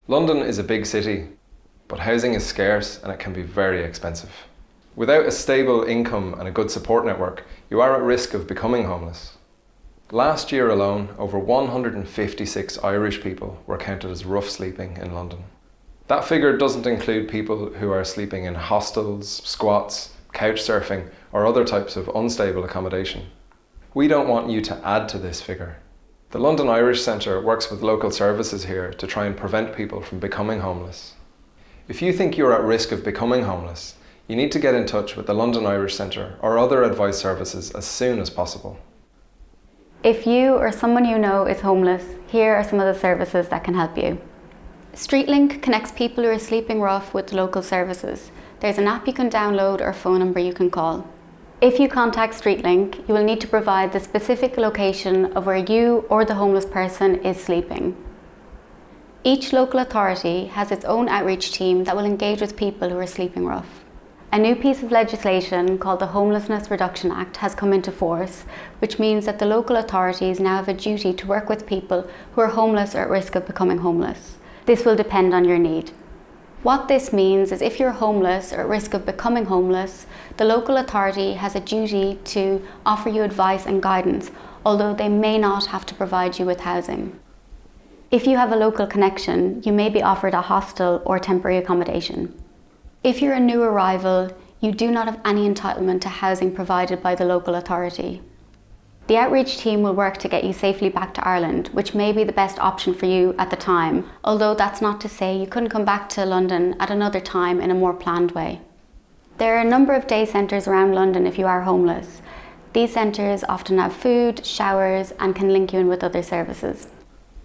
London is a big city, but housing is scarce and it can be very expensive. Without a stable income and a good support network, you are at risk of becoming homeless. Last year alone, over 156 Irish people were counted as rough sleeping in London. That figure doesn't include people who are sleeping in hostels, squats, couch surfing, or other types of unstable accommodation. We don't want you to add to this figure. The London Irish Centre works with local services here to try and prevent people from becoming homeless. If you think you're at risk of becoming homeless, you need to get in touch with the London Irish Centre or other advice services as soon as possible. If you or someone you know is homeless, here are some of the services that can help you. StreetLink connects people who are sleeping rough with local services. There's an app you can download or a phone number you can call. If you contact StreetLink, you will need to provide the specific location of where you or the homeless person is sleeping. Each local authority has its own outreach team that will engage with people who are sleeping rough. A new piece of legislation called the Homelessness Reduction Act has come into force, which means that the local authorities now have a duty to work with people who are homeless or at risk of becoming homeless. This will depend on your need. What this means is if you're homeless or at risk of becoming homeless, the local authority has a duty to offer you advice and guidance, although they may not have to provide you with housing. If you have a local connection, you may be offered a hostel or temporary accommodation. If you're a new arrival, you do not have any entitlement to housing provided by the local authority. The outreach team will work to get you safely back to Ireland, which may be the best option for you at the time, although that's not to say you couldn't come back to London at another time in a more planned way. There are a number of day centres around London if you are homeless. These centres often have food, showers, and can link you in with other services.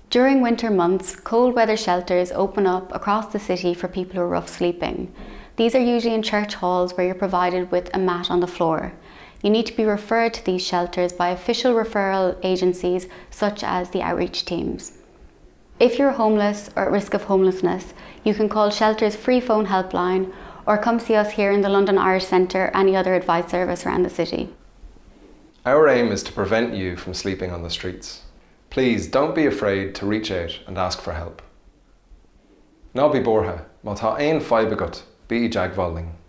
During winter months, cold weather shelters open up across the city for people who are rough sleeping. These are usually in church halls where you're provided with a mat on the floor. You need to be referred to these shelters by official referral agencies such as the outreach teams. If you're homeless or at risk of homelessness, you can call Shelter's free phone helpline or come see us here in the London Irish Centre or any other advice service around the city. Our aim is to prevent you from sleeping on the streets. Please don't be afraid to reach out and ask for help. Ná bí bortha, má tá aon fadhb agat, bí ag bhalling.